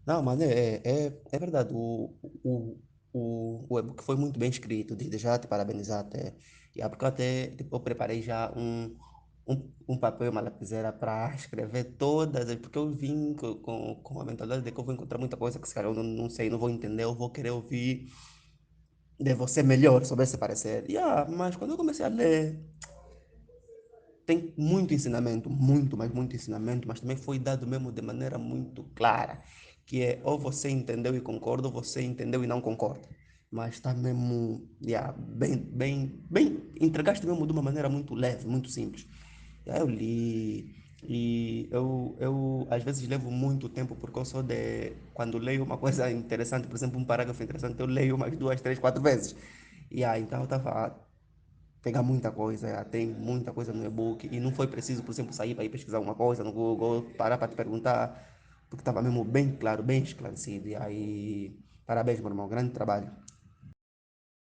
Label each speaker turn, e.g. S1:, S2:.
S1: Não, mas é verdade. O e-book foi muito bem escrito. Desde já te parabenizar até. Porque eu até tipo, eu preparei já um papel e uma lapiseira para escrever todas, porque eu vim com a mentalidade de que eu vou encontrar muita coisa que se calhar eu não sei, não vou entender, eu vou querer ouvir de você melhor sobre esse parecer. Mas quando eu comecei a ler, tem muito ensinamento, muito, mas muito ensinamento, mas também foi dado mesmo de maneira muito clara, que é ou você entendeu e concorda, ou você entendeu e não concorda. Mas está mesmo, entregaste mesmo de uma maneira muito leve, muito simples. E aí eu li, e eu às vezes levo muito tempo, porque eu sou de, quando leio uma coisa interessante, por exemplo, um parágrafo interessante, eu leio umas duas, três, quatro vezes. Então eu estava pegar muita coisa, tem muita coisa no e-book e não foi preciso, por exemplo, sair para ir pesquisar uma coisa no Google, parar para te perguntar, porque estava mesmo bem claro, bem esclarecido. E aí, parabéns, meu irmão, grande trabalho.